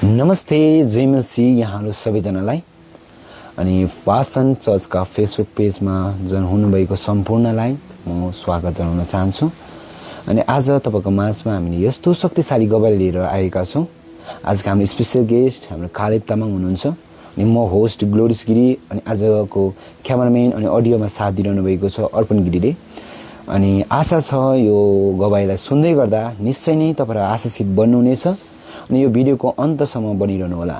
नमस्ते, जय मसी यहाँहरू सबैजनालाई अनि वासन चर्चका फेसबुक पेजमा जन हुनुभएको सम्पूर्णलाई म स्वागत जनाउन चाहन्छु। अनि आज तपाईँको माझमा हामीले यस्तो शक्तिशाली गवाई लिएर आएका छौँ। आजका हाम्रो स्पेसल गेस्ट हाम्रो कालेब तामाङ हुनुहुन्छ अनि म होस्ट ग्लोरिस गिरी अनि आजको क्यामेराम्यान अनि अडियोमा साथ दिइरहनु भएको छ अर्पण गिरीले। अनि आशा छ यो गवाईलाई सुन्दै गर्दा निश्चय नै तपाईँहरू आशिषित बन्नुहुनेछ अनि यो भिडियोको अन्तसम्म बनिरहनु होला।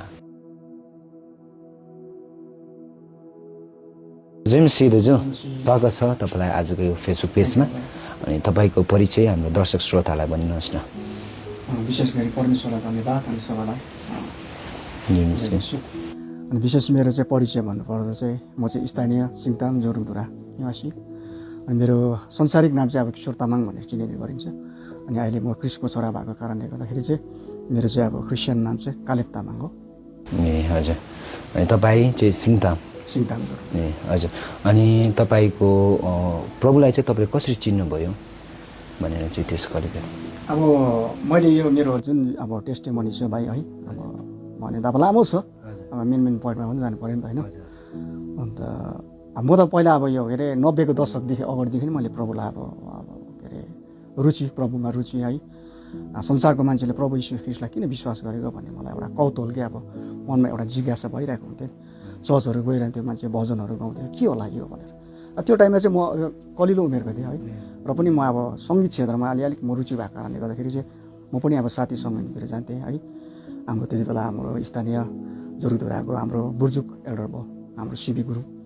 जेम्सी दाजु स्वागत छ तपाईँलाई आजको यो फेसबुक पेजमा। अनि तपाईँको परिचय हाम्रो दर्शक श्रोतालाई भनिदिनुहोस् न। विशेष गरी परमेश्वरलाई धन्यवाद अनि सबैलाई। अनि विशेष मेरो चाहिँ परिचय भन्नुपर्दा चाहिँ म चाहिँ स्थानीय सिङताम जोरङधुरा निवासी। अनि मेरो संसारिक नाम चाहिँ अब किशोर तामाङ भनेर चिनिने गरिन्छ। अनि अहिले म क्रिस्टको छोरा भएको कारणले गर्दाखेरि चाहिँ मेरो चाहिँ अब क्रिस्चियन नाम चाहिँ कालेब तामाङ हो। ए हजुर। अनि तपाईँ चाहिँ सिङताम जोरङ। ए हजुर। अनि तपाईँको प्रभुलाई चाहिँ तपाईँले कसरी चिन्नुभयो भनेर चाहिँ त्यसको अलिकति अब मैले यो मेरो जुन अब टेस्टिमनी छ भाइ है, अब भने त अब लामो छ, अब मेन पोइन्टमा पनि जानु पऱ्यो नि त होइन। अन्त म त पहिला अब यो के अरे 90को दशकदेखि अगाडिदेखि मैले प्रभुलाई अब के अरे प्रभुमा रुचि है। संसारको मान्छेले प्रभु यीशु ख्रीष्टलाई किन विश्वास गरेको भन्ने मलाई एउटा कौतूहल के अब मनमा एउटा जिज्ञासा भइरहेको हुन्थ्यो। चर्चहरू गइरहन्थ्यो, मान्छे भजनहरू गाउँथ्यो, के होला यो भनेर। त्यो टाइममा चाहिँ म कलिलो उमेरको थिएँ है, र पनि म अब सङ्गीत क्षेत्रमा अलिअलिक म रुचि भएको कारणले गर्दाखेरि चाहिँ म पनि अब साथी सङ्गीततिर जान्थेँ है। हाम्रो त्यति बेला हाम्रो स्थानीय जोरङधुराको हाम्रो बुर्जुक एल्डर भयो हाम्रो सिबी गुरु,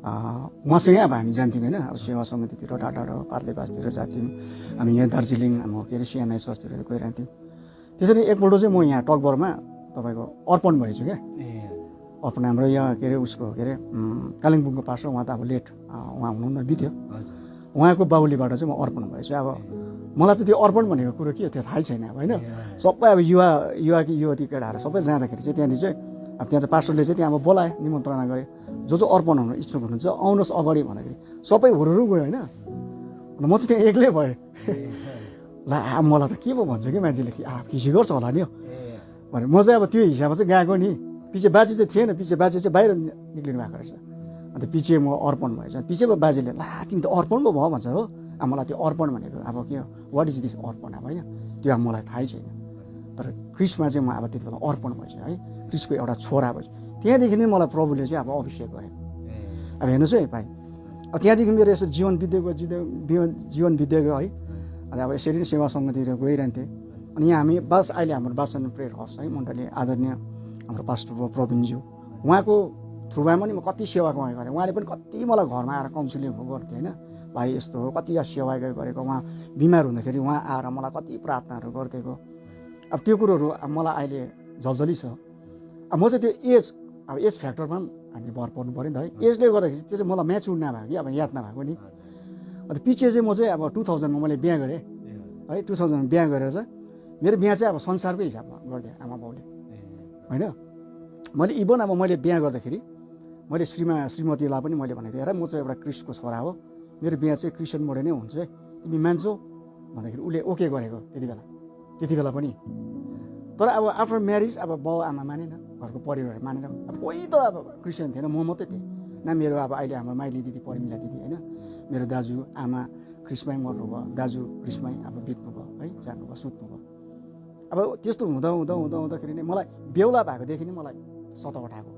उहाँसँगै अब हामी जान्थ्यौँ होइन। अब सेवा समितितिर टाढा पातलेबासतिर जान्थ्यौँ हामी, यहाँ दार्जिलिङ हाम्रो के अरे सिएनआई चर्चतिर गइरहन्थ्यौँ। त्यसरी एकपल्ट चाहिँ म यहाँ टकबरमा तपाईँको अर्पण भएछु क्या। अर्पण हाम्रो यहाँ के अरे उसको के अरे कालिम्पोङको पास्टर, उहाँ त अब लेट उहाँ हुनुहुन्न बित्यो, उहाँको बाहुलीबाट चाहिँ म अर्पण भएछु। अब मलाई चाहिँ त्यो अर्पण भनेको कुरो के हो त्यो थाहै छैन अब होइन। सबै अब युवा युवती केटाहरू सबै जाँदाखेरि चाहिँ त्यहाँदेखि चाहिँ अब त्यहाँ चाहिँ पास्टरले चाहिँ त्यहाँ अब बोलाए, निमन्त्रणा गरे, जो अर्पण हुन इच्छुक हुनुहुन्छ आउनुहोस् अगाडि भन्दाखेरि सबै हुरुरु गयो होइन। अन्त म चाहिँ त्यहाँ एक्लै भएँ। ल मलाई त के पो भन्छ कि मान्छेले खिसी गर्छ होला नि भनेर म चाहिँ अब त्यो हिसाबमा चाहिँ गएको नि। पछि बाजे चाहिँ थिएन, पछि बाजे चाहिँ बाहिर निक्लिनु भएको रहेछ। अन्त पछि म अर्पण भएछ। पछिको बाजेले ला तिमी त अर्पण पो भयो भन्छ हो। अब मलाई त्यो अर्पण भनेको अब के हो, वाट इज दिस अर्पण अब होइन, त्यो अब मलाई थाहै छैन। तर क्रिस्टमा चाहिँ म अब त्यति बेला अर्पण भएछ है, क्रिस्टको एउटा छोरा भएछ। त्यहाँदेखि नै मलाई प्रभुले चाहिँ अब अभिषेक गरे। अब हेर्नुहोस् है भाइ, अब त्यहाँदेखि मेरो यसो जीवन बित्दै गयो है। अनि अब यसरी नै सेवा सङ्गतिर गइरहन्थेँ। अनि यहाँ हामी अहिले हाम्रो वासन प्रेयर हाउस है मण्डली आदरणीय हाम्रो पास्टर प्रवीणज्यू, उहाँको थ्रुमा पनि म कति सेवा गरेँ। उहाँले पनि कति मलाई घरमा आएर काउन्सिलिङहरू गर्थ्यो होइन, भाइ यस्तो हो, कति सेवा गरेको। उहाँ बिमार हुँदाखेरि उहाँ आएर मलाई कति प्रार्थनाहरू गरिदिएको। अब त्यो कुरोहरू अब मलाई अहिले झल्झली छ। अब म चाहिँ त्यो एज फ्याक्टरमा पनि हामी भर पर्नु पऱ्यो नि त है। एजले गर्दाखेरि त्यो चाहिँ मलाई म्याचुर नभएको कि अब याद नभएको नि। अन्त पछि चाहिँ म चाहिँ अब 2000मा मैले बिहा गरेँ है। 2000मा बिहा गरेर चाहिँ मेरो बिहा चाहिँ अब संसारकै हिसाबमा गरिदिएँ आमा बाउले होइन। मैले इभन अब मैले बिहा गर्दाखेरि मैले श्रीमतीलाई पनि मैले भनेको थिएँ, हेर म चाहिँ एउटा क्रिस्टको छोरा हो, मेरो बिहा चाहिँ क्रिस्चियनबाट नै हुन्छ, तिमी मान्छौ भन्दाखेरि उसले ओके गरेको त्यति बेला पनि। तर अब आफ्टर म्यारिज अब बाउ आमा मानेन, घरको परिवारहरू मानेन। अब कोही त अब क्रिस्चियन थिएन, म मात्रै थिएँ न। मेरो अब अहिले हाम्रो माइली दिदी परिमिला दिदी होइन, मेरो दाजु आमा क्रिस्टमै मर्नुभयो, दाजु क्रिस्टमै अब बित्नु भयो है, जानुभयो, सुत्नु भयो। अब त्यस्तो हुँदाखेरि नै मलाई बेहुला भएकोदेखि नै मलाई सतावट आएको।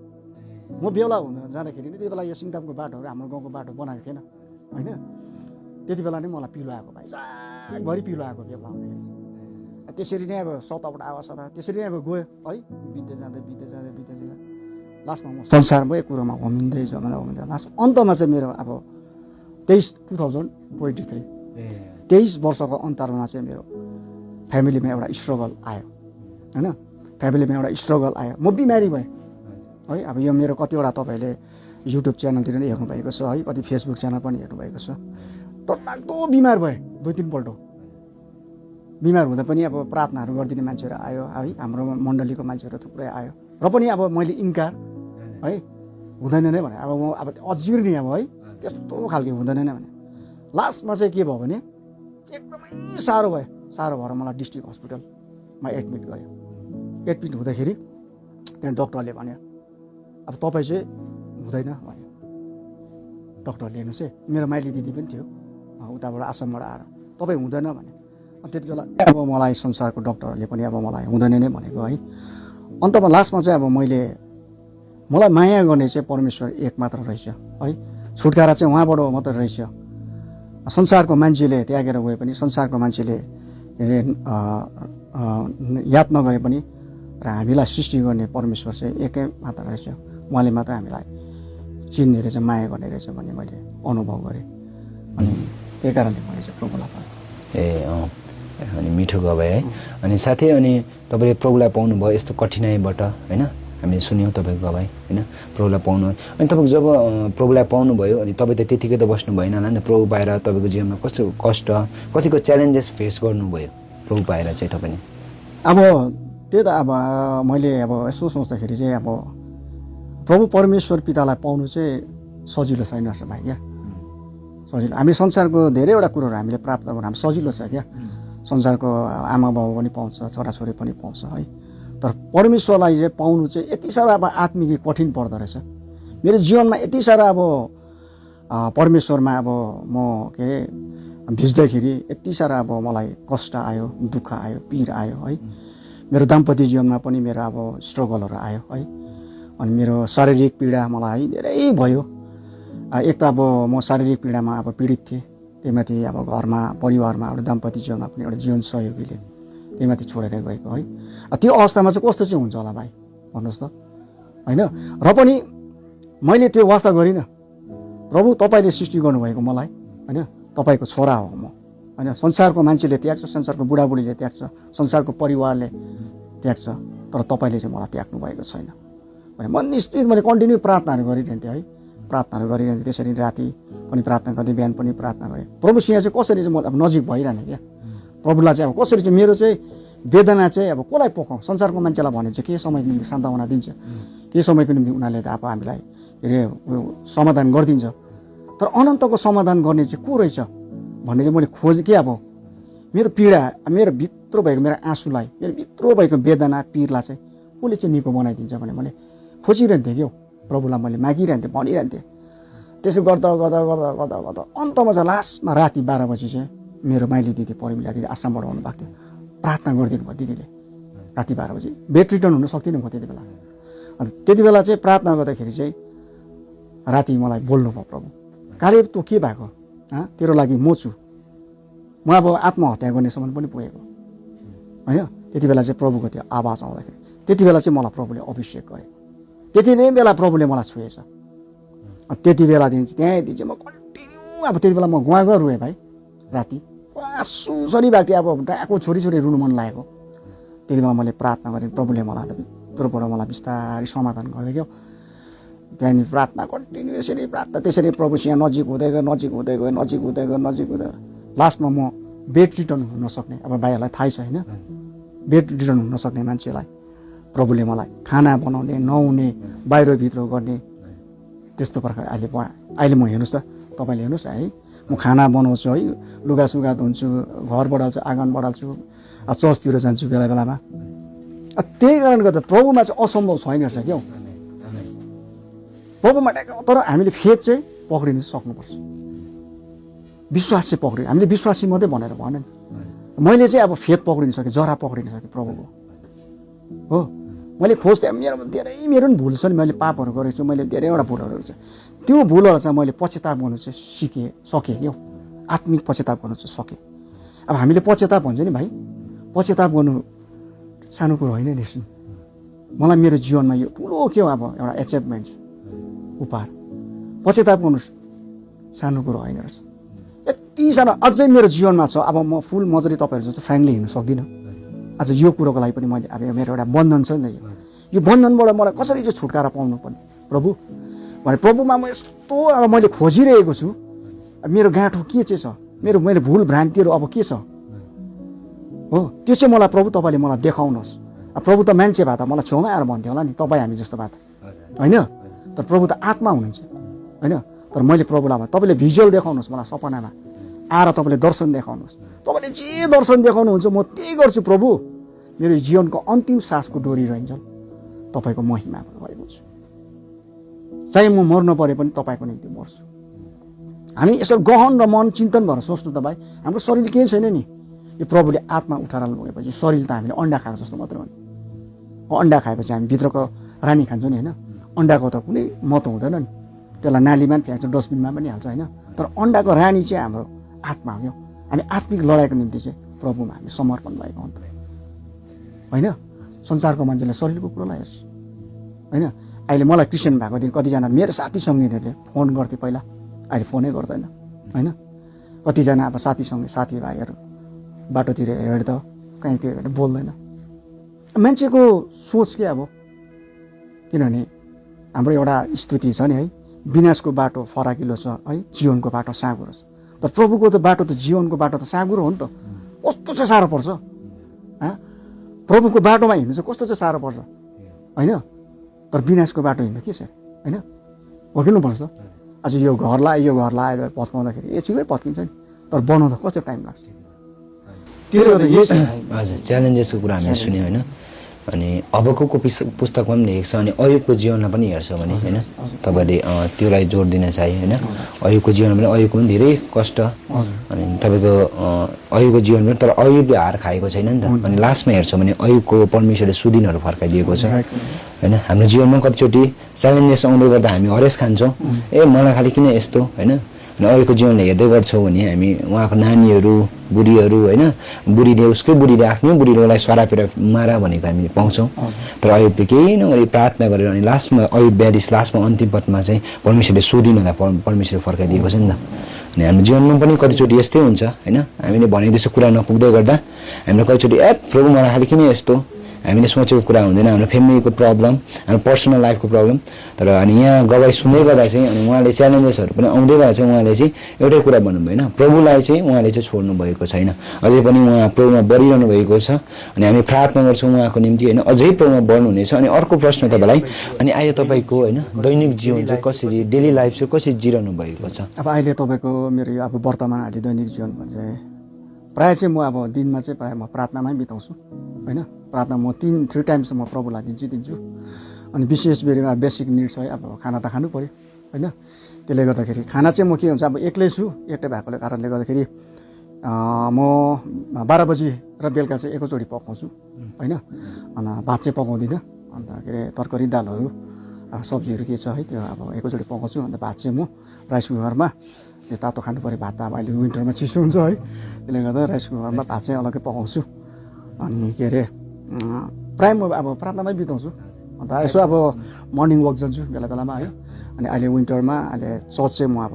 म बेहुला जाँदाखेरि नै त्यति बेला यो सिङतामको बाटोहरू हाम्रो गाउँको बाटो बनाएको थिएन होइन। त्यति बेला नै मलाई पिलो आएको भाइ, सागभरि पिलो आएको बेहुला हुँदाखेरि। त्यसरी नै अब सतावट त्यसरी नै अब गयो है, बित्दै जाँदा लास्टमा म संसारमै कुरोमा होमिँदै लास्ट अन्तमा चाहिँ मेरो अब 23 वर्षको अन्तरमा चाहिँ मेरो फ्यामिलीमा एउटा स्ट्रगल आयो होइन। म बिमारी भएँ है। अब यो मेरो कतिवटा तपाईँले युट्युब च्यानलतिर नै हेर्नुभएको छ है, कति फेसबुक च्यानल पनि हेर्नुभएको छ। डरलाग्दो बिमार भएँ, 2-3 पल्ट बिमार हुँदा पनि अब प्रार्थनाहरू गरिदिने मान्छेहरू आयो है, हाम्रो मण्डलीको मान्छेहरू थुप्रै आयो, र पनि अब मैले इन्कार है, हुँदैन नै भने अब म अब अजिर नि अब है त्यस्तो खालको हुँदैन नै भने लास्टमा चाहिँ के भयो भने एकदमै साह्रो भएर मलाई डिस्ट्रिक्ट हस्पिटलमा एडमिट गर्यो। एडमिट हुँदाखेरि त्यहाँ डक्टरले भन्यो अब तपाईँ चाहिँ हुँदैन भन्यो। डक्टरले हेर्नुहोस् है, मेरो माइली दिदी पनि थियो उताबाट आसामबाट आएर, तपाईँ हुँदैन भने। त्यति बेला अब मलाई संसारको डक्टरहरूले पनि अब मलाई हुँदैन नै भनेको है। अन्तमा लास्टमा चाहिँ अब मलाई माया गर्ने चाहिँ परमेश्वर एक मात्र रहेछ है। छुटकारा चाहिँ उहाँबाट मात्रै रहेछ। संसारको मान्छेले त्यागेर गए पनि, संसारको मान्छेले याद नगरे पनि र हामीलाई सृष्टि गर्ने परमेश्वर चाहिँ एकै मात्र रहेछ। उहाँले मात्र हामीलाई चिन्ने रहेछ, माया गर्ने रहेछ भन्ने मैले अनुभव गरेँ। अनि त्यही कारणले मैले चाहिँ प्रभुलाई पाएँ। अनि मिठो गवाई है। अनि साथै अनि तपाईँले प्रभुलाई पाउनुभयो यस्तो कठिनाइबाट होइन, हामीले सुन्यौँ तपाईँको गवाई होइन, प्रभुलाई पाउनु। अनि तपाईँको जब प्रभुलाई पाउनुभयो अनि तपाईँ त त्यतिकै त बस्नु भएन होला नि त, प्रभु पाएर तपाईँको जीवनमा कस्तो कष्ट, कतिको च्यालेन्जेस फेस गर्नुभयो प्रभु पाएर चाहिँ तपाईँले? अब त्यही त अब मैले अब यसो सोच्दाखेरि चाहिँ अब प्रभु परमेश्वर पितालाई पाउनु चाहिँ सजिलो छैन रहेछ भाइ क्या। सजिलो, हामी संसारको धेरैवटा कुरोहरू हामीले प्राप्त गर्नु हामी सजिलो छ क्या। संसारको आमा बाबु पनि पाउँछ, छोराछोरी पनि पाउँछ है। तर परमेश्वरलाई चाहिँ पाउनु चाहिँ यति साह्रो अब आत्मिक कठिन पर्दो रहेछ। मेरो जीवनमा यति साह्रो अब परमेश्वरमा अब म के अरे भिज्दाखेरि यति साह्रो अब मलाई कष्ट आयो, दुःख आयो, पीड आयो है। मेरो दाम्पत्य जीवनमा पनि मेरो अब स्ट्रगलहरू आयो है। अनि मेरो शारीरिक पीडा मलाई है धेरै भयो। एक त अब म शारीरिक पीडामा अब पीडित थिएँ, त्यहीमाथि अब घरमा परिवारमा एउटा दाम्पत्य जीवनमा पनि एउटा जीवन सहयोगीले त्यहीमाथि छोडेर गएको है। त्यो अवस्थामा चाहिँ कस्तो चाहिँ हुन्छ होला भाइ भन्नुहोस् त होइन। र पनि मैले त्यो वास्ता गरिनँ। प्रभु तपाईँले सृष्टि गर्नुभएको मलाई होइन, तपाईँको छोरा हो म होइन। संसारको मान्छेले त्याग्छ, संसारको बुढाबुढीले त्याग्छ, संसारको परिवारले त्याग्छ, तर तपाईँले चाहिँ मलाई त्याग्नु भएको छैन भने म निश्चित मैले कन्टिन्यू प्रार्थनाहरू गरिरहन्थेँ है। प्रार्थनाहरू गरिरहन्थेँ, त्यसरी राति पनि प्रार्थना गर्दै बिहान पनि प्रार्थना गरेँ। प्रभुसँग चाहिँ कसरी चाहिँ म अब नजिक भइरहने क्या। प्रभुलाई चाहिँ अब कसरी चाहिँ मेरो चाहिँ वेदना चाहिँ अब कसलाई पोखाउँ। संसारको मान्छेलाई भने चाहिँ के समयको निम्ति सान्त्वना दिन्छ, के समयको निम्ति उनीहरूले त अब हामीलाई के अरे समाधान गरिदिन्छ। तर अनन्तको समाधान गर्ने चाहिँ को रहेछ भन्ने चाहिँ मैले खोजेँ कि अब मेरो पीडा, मेरो भित्र भएको मेरो आँसुलाई, मेरो भित्र भएको वेदना पीडलाई चाहिँ कसले चाहिँ निको बनाइदिन्छ भने मैले खोजिरहन्थेँ क्या। प्रभुलाई मैले मागिरहन्थेँ, भनिरहन्थेँ। त्यसो गर्दा गर्दा गर्दा गर्दा गर्दा अन्तमा चाहिँ लास्टमा राति 12 बजी चाहिँ मेरो माइली दिदी परिमिला दिदी आसामबाट आउनुभएको थियो। प्रार्थना गरिदिनु भयो दिदीले राति 12 बजी। बेड रिटर्न हुन सक्दिनँ म त्यति बेला। अन्त त्यति बेला चाहिँ प्रार्थना गर्दाखेरि चाहिँ राति मलाई बोल्नु भयो प्रभु, काले तँ के भएको, तेरो लागि म छु। म अब आत्महत्या गर्नेसम्म पनि पुगेको होइन। त्यति बेला चाहिँ प्रभुको त्यो आवाज आउँदाखेरि त्यति बेला चाहिँ मलाई प्रभुले अभिषेक गरे। त्यति नै बेला प्रभुले मलाई छुएछ। त्यति बेलादेखि चाहिँ त्यहाँदेखि चाहिँ म कन्टिन्यू अब त्यति बेला म गुवा रुएँ भाइ। राति सुसरी भएको थियो, अब डाको छोरी रुनु मन लागेको। त्यति बेला मैले प्रार्थना गरेँ, प्रभुले मलाई त भित्रबाट मलाई बिस्तारै समाधान गर्दै क्या। त्यहाँनिर प्रार्थना कन्टिन्यू यसरी प्रार्थना त्यसरी प्रभुसँग नजिक हुँदै गयो, नजिक हुँदै गयो, नजिक हुँदै गयो, नजिक हुँदै गयो। लास्टमा म बेड रिटर्न हुन नसक्ने, अब भाइहरूलाई थाहै छ होइन, बेड रिटर्न हुन नसक्ने मान्छेलाई प्रभुले मलाई खाना बनाउने, नुहाउने, बाहिरभित्र गर्ने त्यस्तो प्रकार अहिले म हेर्नुहोस् त, तपाईँले हेर्नुहोस् है, म खाना बनाउँछु है, लुगासुगा धुन्छु, घर बढाल्छु, आँगन बढाल्छु, चर्चतिर जान्छु बेला बेलामा। त्यही कारणले गर्दा प्रभुमा चाहिँ असम्भव छैन रहेछ क्या। प्रभुमा तर हामीले फेथ चाहिँ पक्रिनु सक्नुपर्छ, विश्वास चाहिँ पक्रिनु। हामीले विश्वासी मात्रै भनेर भएन नि। मैले चाहिँ अब फेथ पक्रिनु सकेँ, जरा पक्रिनु सकेँ प्रभुको हो। मैले खोज्थेँ, मेरो पनि भुल छ नि, मैले पापहरू गरेको छु, मैले धेरैवटा भुलहरू गरेको छु। त्यो भुलहरू चाहिँ मैले पश्चाताप गर्नु चाहिँ सकेँ क्या। आत्मिक पश्चाताप गर्नु चाहिँ सकेँ। अब हामीले पश्चाताप भन्छ नि भाइ, पश्चाताप गर्नु सानो कुरो होइन नि। मलाई मेरो जीवनमा यो ठुलो के हो अब एउटा एचिभमेन्ट उपहार। पश्चाताप गर्नु सानो कुरो होइन रहेछ। यति सानो अझै मेरो जीवनमा छ। अब म फुल मजाले तपाईँहरू जस्तो फ्रेङ्कली हिँड्नु सक्दिनँ। आज यो कुरोको लागि पनि मैले अब मेरो एउटा बन्धन छ नि, यो बन्धनबाट मलाई कसरी चाहिँ छुटकारा पाउनु पर्ने प्रभु भने प्रभुमा म यस्तो अब मैले खोजिरहेको छु। मेरो गाँठो के चाहिँ छ, मैले भुल भ्रान्तिहरू अब के छ हो, त्यो चाहिँ मलाई प्रभु तपाईँले मलाई देखाउनुहोस्। प्रभु त मान्छे भए त मलाई छेउमा आएर भन्थ्यो होला नि, तपाईँ हामी जस्तो भए त होइन। तर प्रभु त आत्मा हुनुहुन्छ होइन। तर मैले प्रभुलाई तपाईँले भिजुअल देखाउनुहोस्, मलाई सपनामा आएर तपाईँले दर्शन देखाउनुहोस्। तपाईँले जे दर्शन देखाउनुहुन्छ म त्यही गर्छु प्रभु। मेरो जीवनको अन्तिम सासको डोरी रहन्छ तपाईँको महिमाबाट भएको छु। चाहे म मर्न परे पनि तपाईँको निम्ति मर्छु। हामी यसो गहन र मन चिन्तन भएर सोच्नु त भाइ, हाम्रो शरीर केही छैन नि। यो प्रभुले आत्मा उठाएर लगेपछि शरीर त हामीले अन्डा खाएको जस्तो मात्र हो नि। अन्डा खाएपछि हामी भित्रको रानी खान्छौँ नि होइन, अन्डाको त कुनै महत्त्व हुँदैन नि, त्यसलाई नालीमा पनि फ्याँक्छ, डस्टबिनमा पनि हाल्छ होइन। तर अन्डाको रानी चाहिँ हाम्रो आत्मा हो। हामी आत्मिक लडाइको निम्ति चाहिँ प्रभुमा हामी समर्पण भएको अन्त होइन। संसारको मान्छेले शरीरको कुरो हेर्छ होइन। अहिले मलाई क्रिस्चियन भएको दिन कतिजना मेरो साथी सङ्गीहरूले फोन गर्थे पहिला, अहिले फोनै गर्दैन होइन। कतिजना अब साथीभाइहरू बाटोतिर हेर्दा कहीँतिर हेर्दा बोल्दैन। मान्छेको सोच के अब, किनभने हाम्रो एउटा स्तुति छ नि है, विनाशको बाटो फराकिलो छ है, जीवनको बाटो साँघुरो छ। तर प्रभुको त बाटो त जीवनको बाटो त साँघुरो हो नि त। कस्तो चाहिँ साह्रो पर्छ प्रभुको बाटोमा हिँड्नु चाहिँ कस्तो चाहिँ साह्रो पर्छ होइन। तर विनाशको बाटो हिँड्नु के छ होइन, भकिनुपर्छ। आज यो घरलाई आएर भत्काउँदाखेरि एकछिनमै भत्किन्छ नि, तर बनाउँदा कस्तो टाइम लाग्छ। त्यसले गर्दा यही हजुर च्यालेन्जेसको कुरा हामीले सुन्यौँ होइन। अनि अबको पुस्तकमा पनि लेखेको छ, अनि अयुबको जीवनमा पनि हेर्छ भने होइन, तपाईँले त्योलाई जोड दिन चाहे होइन। अयुबको जीवनमा पनि अयुबको पनि धेरै कष्ट, अनि तपाईँको अयुबको जीवन पनि, तर अयुबले हार खाएको छैन नि त। अनि लास्टमा हेर्छ भने अयुबको परमेश्वरले सुदिनहरू फर्काइदिएको छ होइन। हाम्रो जीवनमा कतिचोटि च्यालेन्जेस आउँदै गर्दा हामी हरेस खान्छौँ, मलाई खालि किन यस्तो होइन। अनि अहिलेको जीवनले हेर्दै गर्छौँ भने हामी उहाँको नानीहरू बुढीहरू होइन, उसकै बुढीले आफ्नै बुढीले उसलाई सरापेर मारा भनेको हामी पाउँछौँ। तर अयुबले केही नगरी प्रार्थना गरेर अनि लास्टमा अयुब 42 लास्टमा अन्तिम पदमा चाहिँ परमेश्वरले सोधिनलाई परमेश्वरले फर्काइदिएको छ नि त। अनि हाम्रो जीवनमा पनि कतिचोटि यस्तै हुन्छ होइन। हामीले भनेको जस्तो कुरा नपुग्दै गर्दा हामीले कतिचोटि प्रभु मलाई खालि किन यस्तो, हामीले सोचेको कुरा हुँदैन, हाम्रो फ्यामिलीको प्रब्लम, हाम्रो पर्सनल लाइफको प्रब्लम। तर अनि यहाँ गवाई सुन्दै गर्दा चाहिँ अनि उहाँले च्यालेन्जेसहरू पनि आउँदै गर्दा चाहिँ उहाँले चाहिँ एउटै कुरा भन्नुभयो होइन, प्रभुलाई चाहिँ उहाँले चाहिँ छोड्नु भएको छैन, अझै पनि उहाँ प्रभुमा बढिरहनु भएको छ। अनि हामी प्रार्थना गर्छौँ उहाँको निम्ति होइन, अझै प्रभुमा बढ्नुहुनेछ। अनि अर्को प्रश्न तपाईँलाई, अनि अहिले तपाईँको होइन दैनिक जीवन चाहिँ कसरी, डेली लाइफ चाहिँ कसरी जिरहनु भएको छ? अब अहिले तपाईँको मेरो यो अब वर्तमान अहिले दैनिक जीवन चाहिँ प्रायः चाहिँ म अब दिनमा चाहिँ प्रायः म प्रार्थनामै बिताउँछु होइन। प्रार्थना म 3 टाइम्स म प्रभुलाई दिन्छु। अनि विशेष बेरीमा बेसिक निड्स है, अब खाना त खानु पऱ्यो होइन। त्यसले गर्दाखेरि खाना चाहिँ म के हुन्छ, अब एक्लै भएकोले कारणले गर्दाखेरि म 12 बजी र बेलुका चाहिँ एकैचोटि पकाउँछु होइन। अनि भात चाहिँ पकाउँदिनँ, अन्त के अरे तरकारी दालहरू अब सब्जीहरू के छ है त्यो अब एकैचोटि पकाउँछु। अन्त भात चाहिँ म राइस कुकरमा, त्यो तातो खानु पऱ्यो भात त अब अहिले विन्टरमा चिसो हुन्छ है, त्यसले गर्दा राइस कुकरमा भात चाहिँ अलग्गै पकाउँछु। अनि के अरे प्रायः म अब प्रार्थनामै बिताउँछु। अन्त यसो अब मर्निङ वक जान्छु बेला बेलामा है। अनि अहिले विन्टरमा अहिले चर्च चाहिँ म अब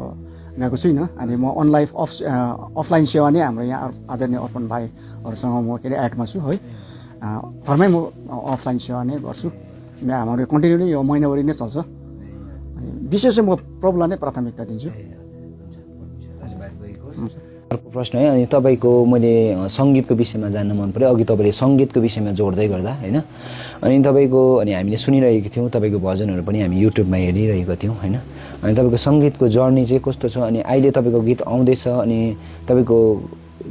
गएको छुइनँ। अनि म अफलाइन सेवा नै हाम्रो यहाँ आदरणीय अर्पण भाइहरूसँग म के अरे एडमा छु है। घरमै म अफलाइन सेवा नै गर्छु, हाम्रो कन्टिन्यू नै यो महिनाभरि नै चल्छ। अनि विशेष चाहिँ म प्रभुलाई नै प्राथमिकता दिन्छु। अर्को प्रश्न है, अनि तपाईँको मैले सङ्गीतको विषयमा जान्न मन पऱ्यो। अघि तपाईँले सङ्गीतको विषयमा जोड्दै गर्दा होइन, अनि तपाईँको अनि हामीले सुनिरहेको थियौँ, तपाईँको भजनहरू पनि हामी युट्युबमा हेरिरहेको थियौँ होइन। अनि तपाईँको सङ्गीतको जर्नी चाहिँ कस्तो छ, अनि अहिले तपाईँको गीत आउँदैछ, अनि तपाईँको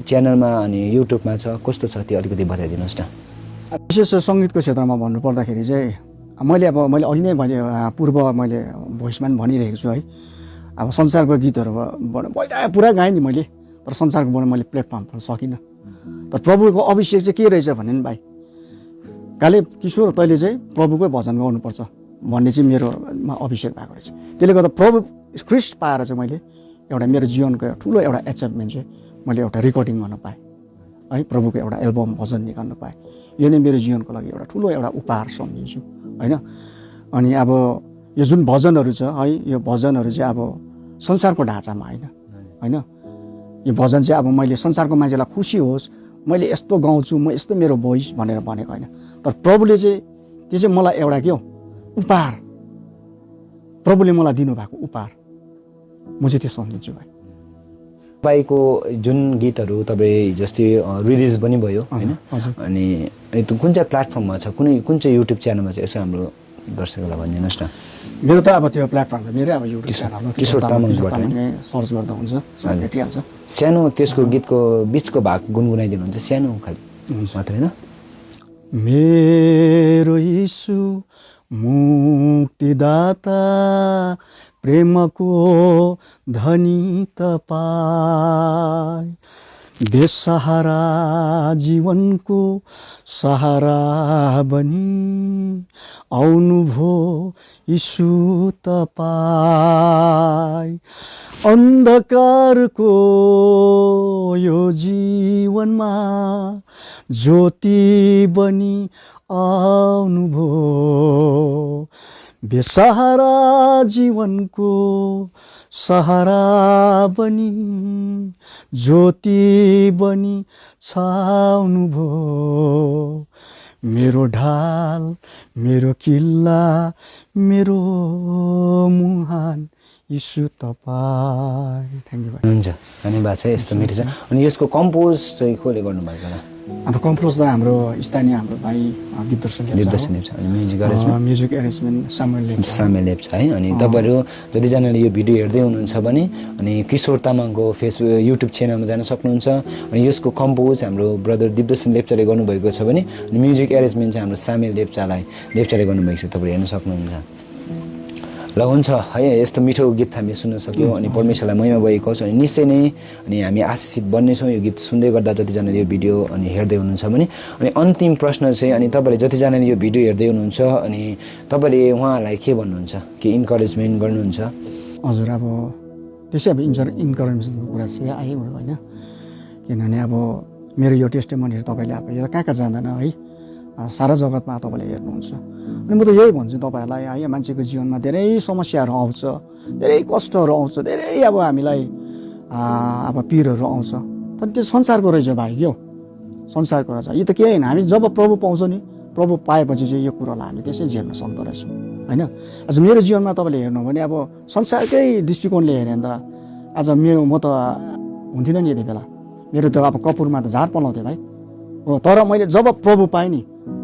च्यानलमा अनि युट्युबमा छ, कस्तो छ त्यो अलिकति बताइदिनुहोस् न। विशेष सङ्गीतको क्षेत्रमा भन्नुपर्दाखेरि चाहिँ मैले अघि नै पूर्व मैले भोइसमा पनि भनिरहेको छु है। अब संसारको गीतहरूबाट पुरा गाएँ नि मैले, तर संसारकोबाट मैले प्लेटफर्म पाउन सकिनँ। तर प्रभुको अभिषेक चाहिँ के रहेछ भने नि भाइ, काले किशोर तैँले चाहिँ प्रभुकै भजन गर्नुपर्छ भन्ने चाहिँ मेरोमा अभिषेक भएको रहेछ। त्यसले गर्दा प्रभु ख्रिस्ट पाएर चाहिँ मैले एउटा मेरो जीवनको ठुलो एउटा एचिभमेन्ट चाहिँ मैले एउटा रेकर्डिङ गर्न पाएँ है, प्रभुको एउटा एल्बम भजन निकाल्नु पाएँ। यो नै मेरो जीवनको लागि एउटा ठुलो एउटा उपहार सम्झिन्छु होइन। अनि अब यो जुन भजनहरू छ है, यो भजनहरू चाहिँ अब संसारको ढाँचामा होइन। यो भजन चाहिँ अब मैले संसारको मान्छेलाई खुसी होस्, मैले यस्तो गाउँछु, म यस्तो मेरो भोइस भनेर भनेको होइन। तर प्रभुले चाहिँ त्यो चाहिँ मलाई एउटा के हो उपहार, प्रभुले मलाई दिनुभएको उपहार, म चाहिँ त्यो सम्झिन्छु भाइ। तपाईँको जुन गीतहरू तपाईँ जस्तै रिलिज पनि भयो होइन, अनि त्यो कुन चाहिँ प्लेटफर्ममा छ, कुन चाहिँ युट्युब च्यानलमा चाहिँ यसो हाम्रो दर्शकहरूलाई भनिदिनुहोस् न। मेरो त अब त्यो प्लेटफर्म त मेरै अब युट्युब च्यानलमा किशोर तामाङबाट सर्च गर्दा हुन्छ, भेटिहाल्छ। सानो त्यसको गीतको बिचको भाग गुनगुनाइदिनुहुन्छ, सानो खालि मात्रै होइन। मेरो यीशु मुक्तिदाता प्रेमको धनी तपाईँ बेसहारा जीवनको सहारा बनी आउनुभो यीशु तपाईँ अन्धकारको यो जीवनमा ज्योति बनी आउनुभो बेसहारा जीवनको सहारा बनी ज्योति बनी छाउनुभो मेरो ढाल मेरो किल्ला मेरो मुहान यीशु तपाईँ। Thank you. हुन्छ, धन्यवाद छ। यस्तो मिठो छ। अनि यसको कम्पोज चाहिँ कसले गर्नुभएको होला? हाम्रो कम्पोज त हाम्रो स्थानीय हाम्रो भाइ दिपदर्शन लेप्चा। अनि म्युजिक एरेन्जमेन्ट सामेल लेप्चा है। अनि तपाईँहरू जतिजनाले यो भिडियो हेर्दै हुनुहुन्छ भने अनि किशोर तामाङको युट्युब च्यानलमा जान सक्नुहुन्छ। अनि यसको कम्पोज हाम्रो ब्रदर दिपदर्शन लेप्चाले गर्नुभएको छ भने अनि म्युजिक एरेन्जमेन्ट चाहिँ हाम्रो सामेल लेप्चाले गर्नुभएको छ, तपाईँहरू हेर्न सक्नुहुन्छ। ल हुन्छ है, यस्तो मिठो गीत हामी सुन्न सक्यौँ अनि परमेश्वरलाई महिमा भएको छ। अनि निश्चय नै अनि हामी आशिषित बन्नेछौँ यो गीत सुन्दै गर्दा जतिजनाले यो भिडियो अनि हेर्दै हुनुहुन्छ भने। अनि अन्तिम प्रश्न चाहिँ अनि तपाईँले जतिजनाले यो भिडियो हेर्दै हुनुहुन्छ अनि तपाईँले उहाँहरूलाई के भन्नुहुन्छ, के इन्करेजमेन्ट गर्नुहुन्छ? हजुर, अब त्यसै अब इन्करेजमेन्टको कुरा चाहिँ आयो होइन, किनभने अब मेरो यो टेस्टिमनीहरू तपाईँले अब यो कहाँ जाँदैन है, सारा जगतमा तपाईँले हेर्नुहुन्छ। अनि म त यही भन्छु तपाईँहरूलाई है, मान्छेको जीवनमा धेरै समस्याहरू आउँछ, धेरै कष्टहरू आउँछ, धेरै अब हामीलाई अब पीरहरू आउँछ, तर त्यो संसारको रहेछ भाइ क्या, संसारको रहेछ। यो त केही होइन, हामी जब प्रभु पाउँछ नि, प्रभु पाएपछि चाहिँ यो कुरोलाई हामी त्यसै झेल्न सक्दो रहेछौँ होइन। आज मेरो जीवनमा तपाईँले हेर्नु भने अब संसारकै दृष्टिकोणले हेऱ्यो भने त आज म त हुन्थिनँ नि यति बेला, मेरो त अब कपुरमा त झार पलाउँथेँ भाइ हो। तर मैले जब प्रभु पाएँ नि,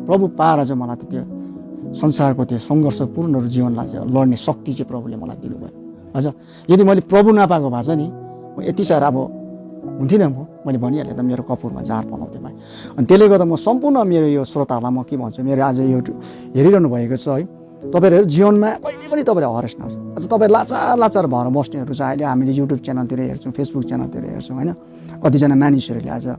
प्रभु पाएर चाहिँ मलाई त त्यो संसारको त्यो सङ्घर्षपूर्ण जीवनलाई चाहिँ लड्ने शक्ति चाहिँ प्रभुले मलाई दिनुभयो। हजुर, यदि मैले प्रभु नपाएको भए चाहिँ नि म यति साह्रो अब हुन्थिनँ, मैले भनिहालेँ त मेरो कपुरमा जार पलाउँथेँ भाइ। अनि त्यसले गर्दा म सम्पूर्ण मेरो यो श्रोताहरूलाई म के भन्छु, मेरो आज यो हेरिरहनु भएको छ है, तपाईँहरू जीवनमा कहिले पनि तपाईँले हरेस नहोस्। आज तपाईँ लाचार भएर बस्नेहरू छ, अहिले हामीले युट्युब च्यानलतिर हेर्छौँ, फेसबुक च्यानलतिर हेर्छौँ होइन, कतिजना मानिसहरूले आज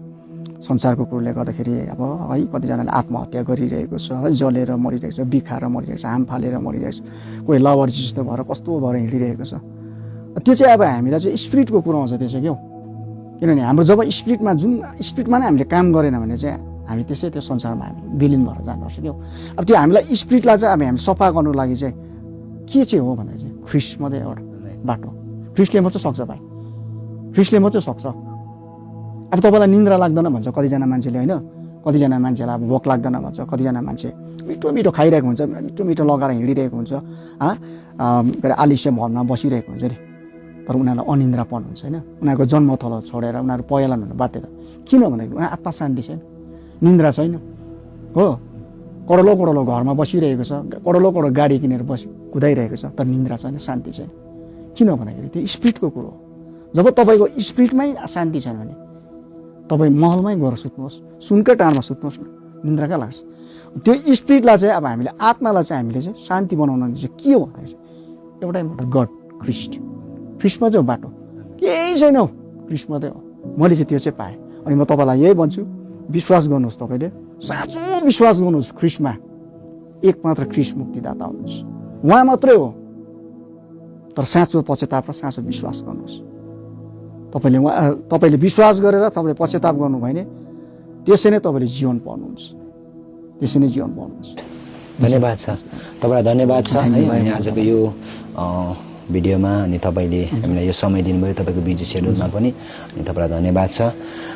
संसारको कुरोले गर्दाखेरि अब है कतिजनाले आत्महत्या गरिरहेको छ है, जलेर मरिरहेको छ, बिखाएर मरिरहेको छ, हाम फालेर मरिरहेको छ, कोही लभर्जी जस्तो भएर कस्तो भएर हिँडिरहेको छ। त्यो चाहिँ अब हामीलाई चाहिँ स्पिरिटको कुरो आउँछ त्यो चाहिँ क्या, किनभने हाम्रो जब स्पिरिटमा जुन स्पिरिटमा नै हामीले काम गरेन भने चाहिँ हामी त्यसै त्यो संसारमा हामी विलिन भएर जानुपर्छ क्या। अब त्यो हामीलाई स्पिरिटलाई चाहिँ अब हामी सफा गर्नुको लागि चाहिँ के चाहिँ हो भन्दा चाहिँ ख्रिस्ट मात्रै एउटा बाटो, ख्रिस्टले मात्रै सक्छ भाइ, ख्रिस्टले मात्रै सक्छ। अब तपाईँलाई निन्द्रा लाग्दैन भन्छ कतिजना मान्छेले होइन, कतिजना मान्छेलाई अब भोक लाग्दैन भन्छ, कतिजना मान्छे मिठो मिठो खाइरहेको हुन्छ, मिठो मिठो लगाएर हिँडिरहेको हुन्छ, के अरे आलिस्य भवनमा बसिरहेको हुन्छ नि, तर उनीहरूलाई अनिन्द्रापन हुन्छ होइन, उनीहरूको जन्मथलो छोडेर उनीहरू पहेलान हुनु बाध्य। किन भन्दाखेरि उनीहरू आत्मा शान्ति छैन, निन्द्रा छैन हो। करोडौँ घरमा बसिरहेको छ, करोडौँ गाडी किनेर कुदाइरहेको छ, तर निन्द्रा छैन, शान्ति छैन। किन भन्दाखेरि त्यो स्पिरिटको कुरो हो। जब तपाईँको स्पिरिटमै शान्ति छैन भने तपाईँ महलमै गएर सुत्नुहोस्, सुनकै टाढमा सुत्नुहोस् न, निन्द्रा कहाँ लाग्छ। त्यो स्पिरिटलाई चाहिँ अब हामीले आत्मालाई चाहिँ हामीले चाहिँ शान्ति बनाउन चाहिँ के हो भन्दाखेरि चाहिँ एउटै मात्र गड, ख्रिस्ट चाहिँ हो बाटो, केही छैन हौ, ख्रिस्ट मात्रै हो। मैले चाहिँ त्यो चाहिँ पाएँ। अनि म तपाईँलाई यही भन्छु, विश्वास गर्नुहोस्, तपाईँले साँचो विश्वास गर्नुहोस्, ख्रिस्टमा एक मात्र ख्रिस्ट मुक्तिदाता हुनुहुन्छ, उहाँ मात्रै हो। तर साँचो पश्चाताप र साँचो विश्वास गर्नुहोस्। तपाईँले विश्वास गरेर तपाईँले पश्चाताप गर्नुभयो भने त्यसै नै तपाईँले जीवन पाउनुहुन्छ, त्यसै नै जीवन पाउनुहुन्छ। धन्यवाद छ तपाईँलाई, धन्यवाद छ है। अनि आजको यो भिडियोमा अनि तपाईँले हामीलाई यो समय दिनुभयो, तपाईँको बिजी सेड्युलमा पनि, अनि तपाईँलाई धन्यवाद छ।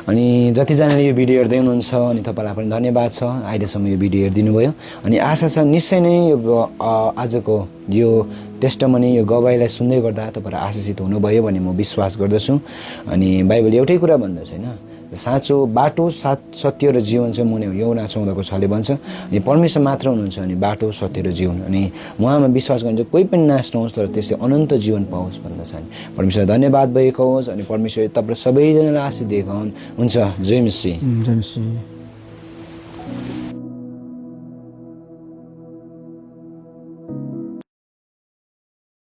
अनि जतिजनाले यो भिडियो हेर्दै हुनुहुन्छ अनि तपाईँलाई पनि धन्यवाद छ, अहिलेसम्म यो भिडियो हेरिदिनु भयो। अनि आशा छ निश्चय नै यो आजको यो टेस्टमनी यो गवाईलाई सुन्दै गर्दा तपाईँहरू आशिषित हुनुभयो भने म विश्वास गर्दछु। अनि बाइबल एउटै कुरा भन्दछ होइन, साँचो बाटो सत्य र जीवन चाहिँ मुनि यौना 14:6ले भन्छ। अनि परमेश्वर मात्र हुनुहुन्छ अनि बाटो सत्य र जीवन, अनि उहाँमा विश्वास गर्नुहुन्छ कोही पनि नाश नहोस् तर त्यसले अनन्त जीवन पाओस् भन्दछ। अनि परमेश्वर धन्यवाद भएको होस्, अनि परमेश्वर तपाईँ सबैजनालाई आशीष दिएको हुन्छ। जय मसीह।